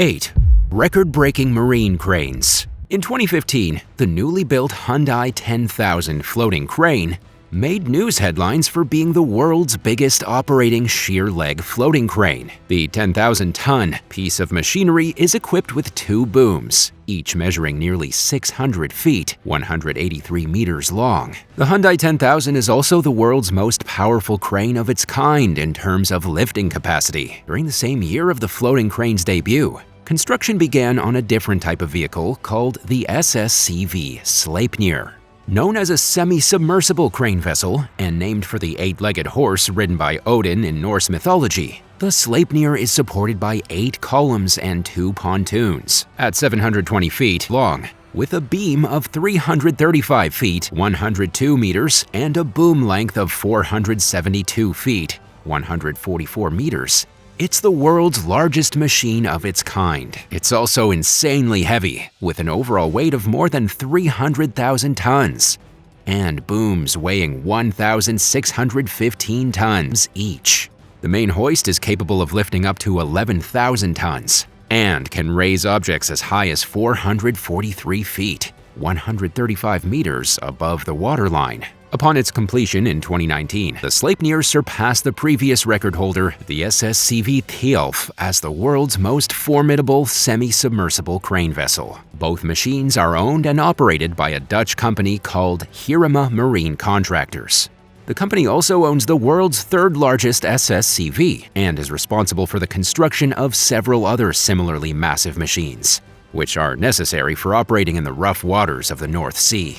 8. Record-breaking marine cranes. In 2015, the newly built Hyundai 10,000 floating crane made news headlines for being the world's biggest operating sheer-leg floating crane. The 10,000-ton piece of machinery is equipped with 2 booms, each measuring nearly 600 feet, 183 meters long. The Hyundai 10,000 is also the world's most powerful crane of its kind in terms of lifting capacity. During the same year of the floating crane's debut, construction began on a different type of vehicle called the SSCV Sleipnir. Known as a semi-submersible crane vessel and named for the 8-legged horse ridden by Odin in Norse mythology, the Sleipnir is supported by 8 columns and 2 pontoons, at 720 feet long, with a beam of 335 feet, 102 meters, and a boom length of 472 feet, 144 meters. It's the world's largest machine of its kind. It's also insanely heavy, with an overall weight of more than 300,000 tons, and booms weighing 1,615 tons each. The main hoist is capable of lifting up to 11,000 tons, and can raise objects as high as 443 feet, 135 meters above the waterline. Upon its completion in 2019, the Sleipnir surpassed the previous record holder, the SSCV Thielf, as the world's most formidable semi-submersible crane vessel. Both machines are owned and operated by a Dutch company called Hirama Marine Contractors. The company also owns the world's 3rd largest SSCV and is responsible for the construction of several other similarly massive machines, which are necessary for operating in the rough waters of the North Sea.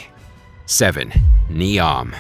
7. Neom.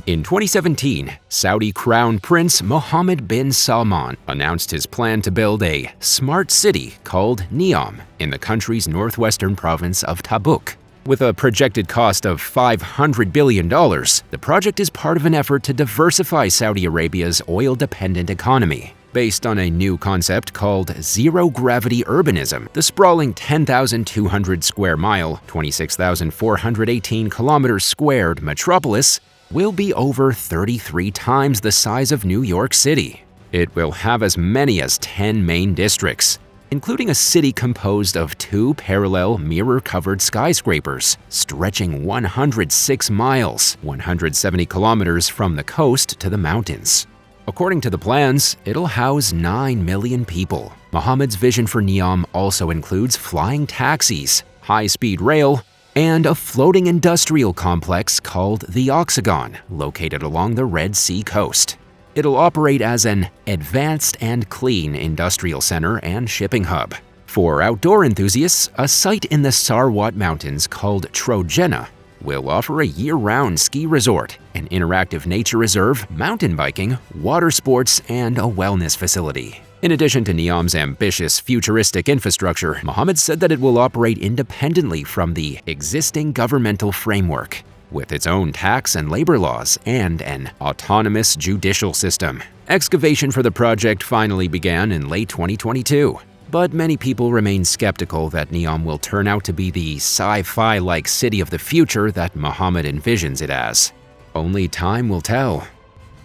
In 2017, Saudi Crown Prince Mohammed bin Salman announced his plan to build a smart city called Neom in the country's northwestern province of Tabuk. With a projected cost of $500 billion, the project is part of an effort to diversify Saudi Arabia's oil-dependent economy. Based on a new concept called zero-gravity urbanism, the sprawling 10,200 square mile, 26,418 kilometers squared metropolis will be over 33 times the size of New York City. It will have as many as 10 main districts, including a city composed of 2 parallel mirror-covered skyscrapers stretching 106 miles, 170 kilometers from the coast to the mountains. According to the plans, it'll house 9 million people. Mohammed's vision for Neom also includes flying taxis, high-speed rail, and a floating industrial complex called the Oxagon, located along the Red Sea coast. It'll operate as an advanced and clean industrial center and shipping hub. For outdoor enthusiasts, a site in the Sarwat Mountains called Trojena will offer a year-round ski resort, an interactive nature reserve, mountain biking, water sports, and a wellness facility. In addition to Neom's ambitious futuristic infrastructure, Mohammed said that it will operate independently from the existing governmental framework, with its own tax and labor laws and an autonomous judicial system. Excavation for the project finally began in late 2022. But many people remain skeptical that Neom will turn out to be the sci-fi-like city of the future that Mohammed envisions it as. Only time will tell.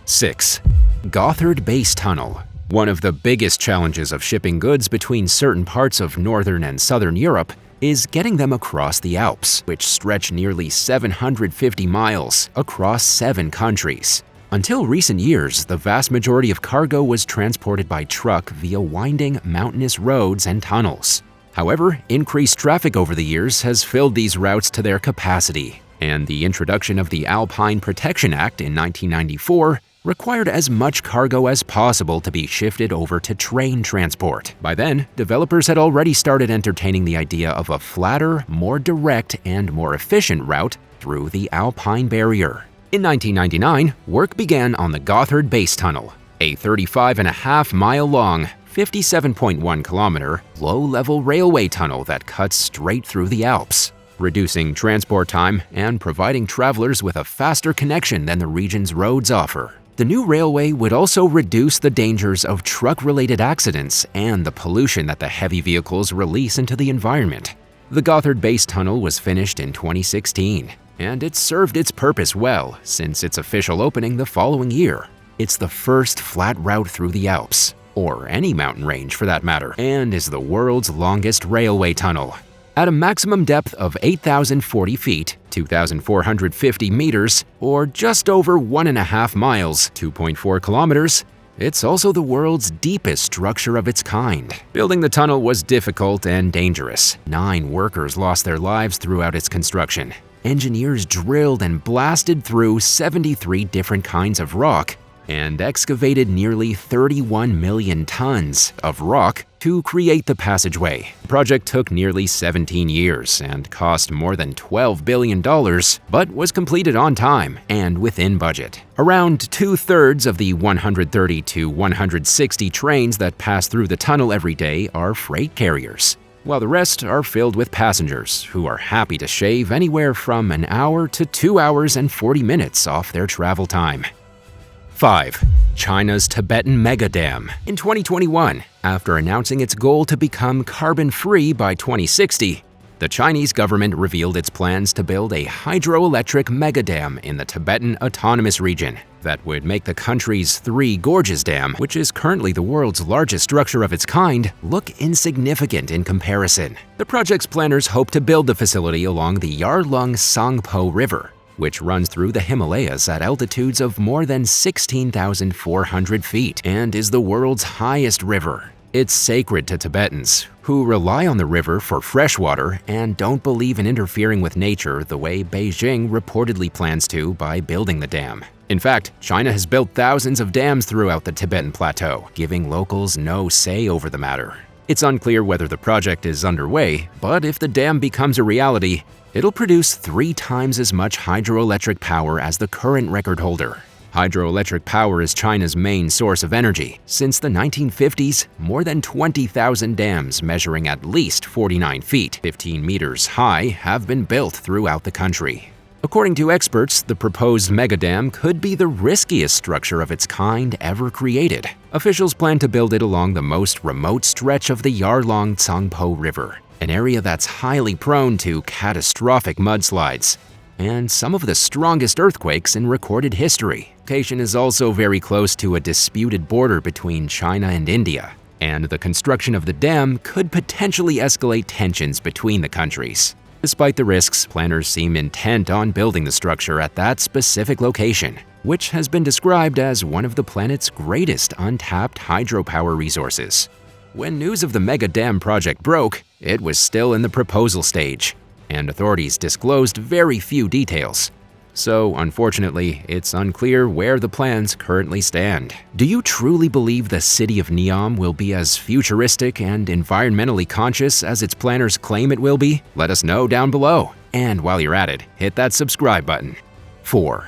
6. Gothard Base Tunnel. One of the biggest challenges of shipping goods between certain parts of northern and southern Europe is getting them across the Alps, which stretch nearly 750 miles across 7 countries. Until recent years, the vast majority of cargo was transported by truck via winding mountainous roads and tunnels. However, increased traffic over the years has filled these routes to their capacity, and the introduction of the Alpine Protection Act in 1994 required as much cargo as possible to be shifted over to train transport. By then, developers had already started entertaining the idea of a flatter, more direct, and more efficient route through the Alpine Barrier. In 1999, work began on the Gothard Base Tunnel, a 35.5-mile-long, 57.1-kilometer, low-level railway tunnel that cuts straight through the Alps, reducing transport time and providing travelers with a faster connection than the region's roads offer. The new railway would also reduce the dangers of truck-related accidents and the pollution that the heavy vehicles release into the environment. The Gothard Base Tunnel was finished in 2016, and it served its purpose well since its official opening the following year. It's the first flat route through the Alps, or any mountain range for that matter, and is the world's longest railway tunnel. At a maximum depth of 8,040 feet, 2,450 meters, or just over 1.5 miles, 2.4 kilometers, it's also the world's deepest structure of its kind. Building the tunnel was difficult and dangerous. 9 workers lost their lives throughout its construction. Engineers drilled and blasted through 73 different kinds of rock and excavated nearly 31 million tons of rock to create the passageway. The project took nearly 17 years and cost more than $12 billion, but was completed on time and within budget. Around 2/3 of the 130 to 160 trains that pass through the tunnel every day are freight carriers, while the rest are filled with passengers who are happy to shave anywhere from an hour to 2 hours and 40 minutes off their travel time. 5. China's Tibetan Mega Dam. In 2021, after announcing its goal to become carbon-free by 2060, the Chinese government revealed its plans to build a hydroelectric mega dam in the Tibetan Autonomous Region that would make the country's Three Gorges Dam, which is currently the world's largest structure of its kind, look insignificant in comparison. The project's planners hope to build the facility along the Yarlung Tsangpo River, which runs through the Himalayas at altitudes of more than 16,400 feet and is the world's highest river. It's sacred to Tibetans, who rely on the river for fresh water and don't believe in interfering with nature the way Beijing reportedly plans to by building the dam. In fact, China has built thousands of dams throughout the Tibetan Plateau, giving locals no say over the matter. It's unclear whether the project is underway, but if the dam becomes a reality, it'll produce 3 times as much hydroelectric power as the current record holder. Hydroelectric power is China's main source of energy. Since the 1950s, more than 20,000 dams measuring at least 49 feet, 15 meters high, have been built throughout the country. According to experts, the proposed megadam could be the riskiest structure of its kind ever created. Officials plan to build it along the most remote stretch of the Yarlung Tsangpo River, an area that's highly prone to catastrophic mudslides and some of the strongest earthquakes in recorded history. The location is also very close to a disputed border between China and India, and the construction of the dam could potentially escalate tensions between the countries. Despite the risks, planners seem intent on building the structure at that specific location, which has been described as one of the planet's greatest untapped hydropower resources. When news of the mega dam project broke, it was still in the proposal stage, and authorities disclosed very few details. So, unfortunately, it's unclear where the plans currently stand. Do you truly believe the city of Neom will be as futuristic and environmentally conscious as its planners claim it will be? Let us know down below. And while you're at it, hit that subscribe button. 4.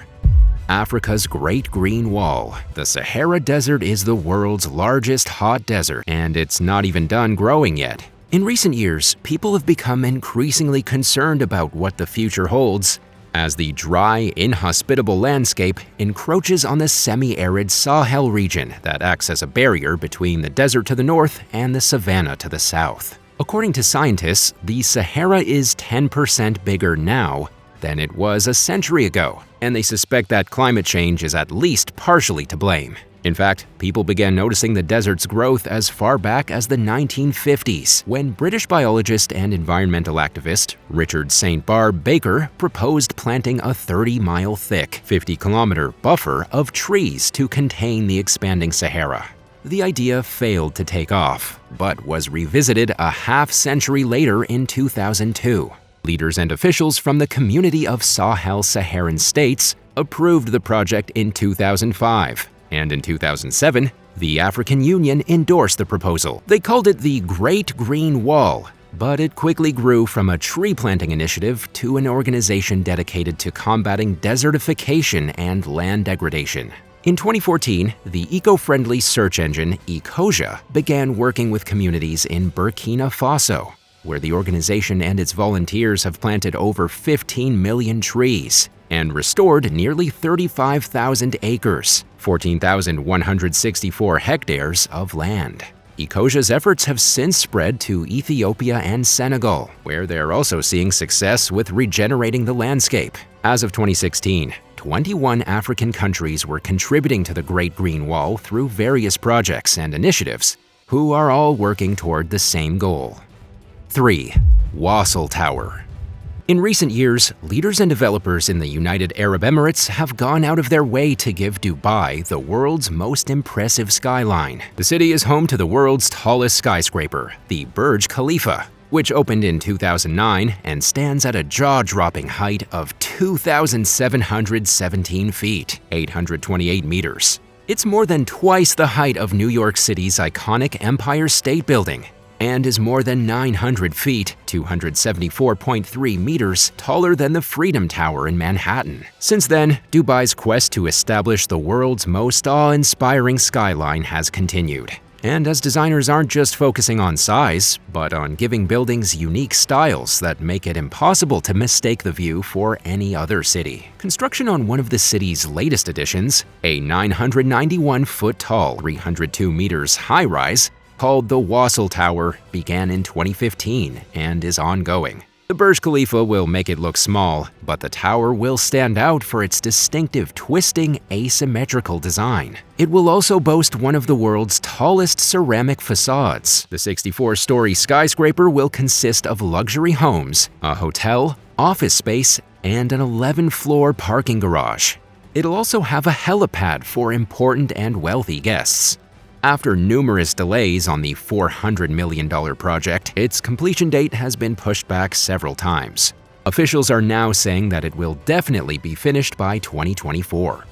Africa's Great Green Wall. The Sahara Desert is the world's largest hot desert, and it's not even done growing yet. In recent years, people have become increasingly concerned about what the future holds, as the dry, inhospitable landscape encroaches on the semi-arid Sahel region that acts as a barrier between the desert to the north and the savanna to the south. According to scientists, the Sahara is 10% bigger now than it was a century ago, and they suspect that climate change is at least partially to blame. In fact, people began noticing the desert's growth as far back as the 1950s, when British biologist and environmental activist Richard St. Barbe Baker proposed planting a 30-mile thick, 50-kilometer buffer of trees to contain the expanding Sahara. The idea failed to take off, but was revisited a half-century later in 2002. Leaders and officials from the community of Sahel-Saharan states approved the project in 2005. And in 2007, the African Union endorsed the proposal. They called it the Great Green Wall, but it quickly grew from a tree planting initiative to an organization dedicated to combating desertification and land degradation. In 2014, the eco-friendly search engine Ecosia began working with communities in Burkina Faso, where the organization and its volunteers have planted over 15 million trees and restored nearly 35,000 acres, 14,164 hectares of land. Ecosia's efforts have since spread to Ethiopia and Senegal, where they're also seeing success with regenerating the landscape. As of 2016, 21 African countries were contributing to the Great Green Wall through various projects and initiatives, who are all working toward the same goal. 3. Wassel Tower. In recent years, leaders and developers in the United Arab Emirates have gone out of their way to give Dubai the world's most impressive skyline. The city is home to the world's tallest skyscraper, the Burj Khalifa, which opened in 2009 and stands at a jaw-dropping height of 2,717 feet, 828 meters. It's more than twice the height of New York City's iconic Empire State Building, and is more than 900 feet, 274.3 meters, taller than the Freedom Tower in Manhattan. Since then, Dubai's quest to establish the world's most awe-inspiring skyline has continued. And as designers aren't just focusing on size, but on giving buildings unique styles that make it impossible to mistake the view for any other city. Construction on one of the city's latest additions, a 991-foot-tall, 302 meters high-rise, called the Wassel Tower, began in 2015 and is ongoing. The Burj Khalifa will make it look small, but the tower will stand out for its distinctive twisting, asymmetrical design. It will also boast one of the world's tallest ceramic facades. The 64-story skyscraper will consist of luxury homes, a hotel, office space, and an 11-floor parking garage. It'll also have a helipad for important and wealthy guests. After numerous delays on the $400 million project, its completion date has been pushed back several times. Officials are now saying that it will definitely be finished by 2024.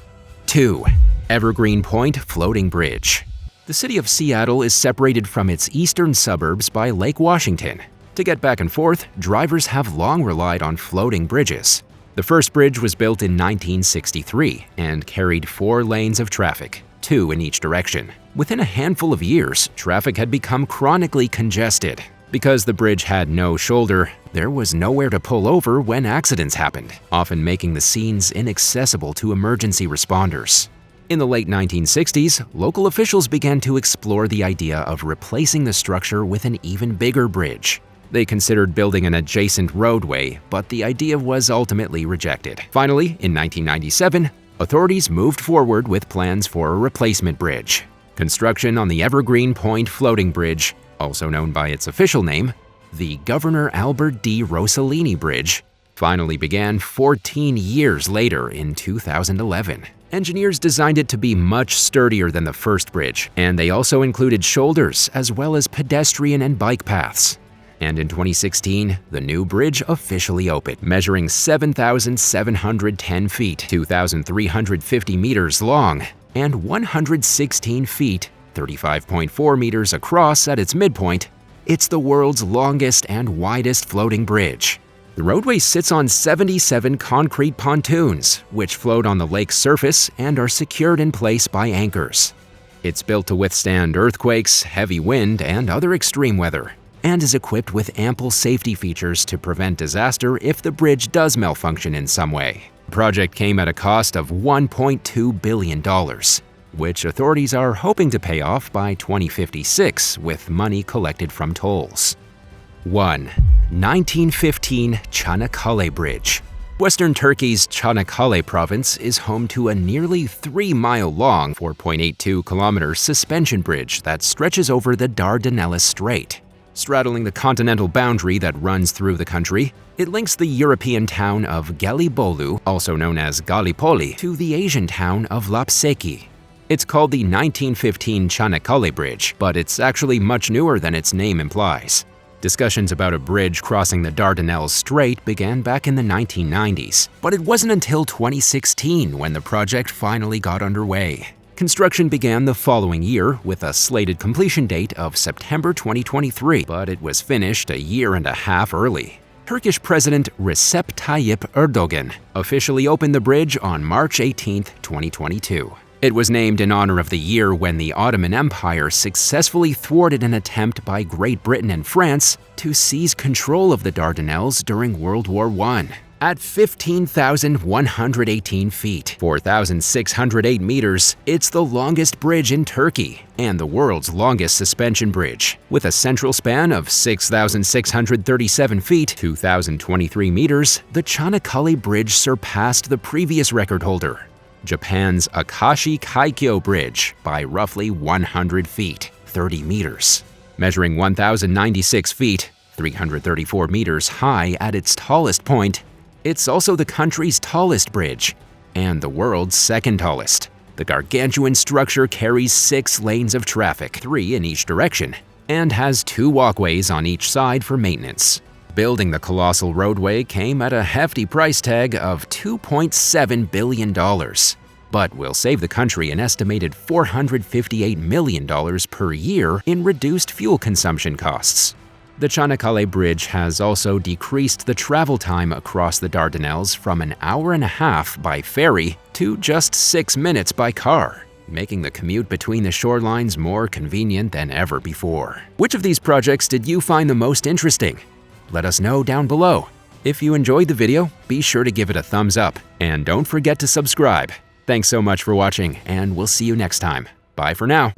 2. Evergreen Point Floating Bridge. The city of Seattle is separated from its eastern suburbs by Lake Washington. To get back and forth, drivers have long relied on floating bridges. The first bridge was built in 1963 and carried 4 lanes of traffic, 2 in each direction. Within a handful of years, traffic had become chronically congested. Because the bridge had no shoulder, there was nowhere to pull over when accidents happened, often making the scenes inaccessible to emergency responders. In the late 1960s, local officials began to explore the idea of replacing the structure with an even bigger bridge. They considered building an adjacent roadway, but the idea was ultimately rejected. Finally, in 1997, authorities moved forward with plans for a replacement bridge. Construction on the Evergreen Point Floating Bridge, also known by its official name, the Governor Albert D. Rossellini Bridge, finally began 14 years later in 2011. Engineers designed it to be much sturdier than the first bridge, and they also included shoulders as well as pedestrian and bike paths. And in 2016, the new bridge officially opened, measuring 7,710 feet, 2,350 meters long, and 116 feet, 35.4 meters across at its midpoint. It's the world's longest and widest floating bridge. The roadway sits on 77 concrete pontoons, which float on the lake's surface and are secured in place by anchors. It's built to withstand earthquakes, heavy wind, and other extreme weather, and is equipped with ample safety features to prevent disaster if the bridge does malfunction in some way. The project came at a cost of $1.2 billion, which authorities are hoping to pay off by 2056 with money collected from tolls. 1. 1915 Canakkale Bridge. Western Turkey's Canakkale province is home to a nearly 3-mile-long, 4.82-kilometer suspension bridge that stretches over the Dardanelles Strait. Straddling the continental boundary that runs through the country, it links the European town of Gelibolu, also known as Gallipoli, to the Asian town of Lapseki. It's called the 1915 Canakkale Bridge, but it's actually much newer than its name implies. Discussions about a bridge crossing the Dardanelles Strait began back in the 1990s, but it wasn't until 2016 when the project finally got underway. Construction began the following year with a slated completion date of September 2023, but it was finished a year and a half early. Turkish President Recep Tayyip Erdogan officially opened the bridge on March 18, 2022. It was named in honor of the year when the Ottoman Empire successfully thwarted an attempt by Great Britain and France to seize control of the Dardanelles during World War I. At 15,118 feet, 4,608 meters, it's the longest bridge in Turkey and the world's longest suspension bridge. With a central span of 6,637 feet, 2,023 meters, the Canakkale Bridge surpassed the previous record holder, Japan's Akashi Kaikyo Bridge, by roughly 100 feet, 30 meters. Measuring 1,096 feet, 334 meters high at its tallest point, it's also the country's tallest bridge and the world's second tallest. The gargantuan structure carries 6 lanes of traffic, 3 in each direction, and has 2 walkways on each side for maintenance. Building the colossal roadway came at a hefty price tag of $2.7 billion, but will save the country an estimated $458 million per year in reduced fuel consumption costs. The Canakkale Bridge has also decreased the travel time across the Dardanelles from an hour and a half by ferry to just 6 minutes by car, making the commute between the shorelines more convenient than ever before. Which of these projects did you find the most interesting? Let us know down below. If you enjoyed the video, be sure to give it a thumbs up, and don't forget to subscribe. Thanks so much for watching, and we'll see you next time. Bye for now.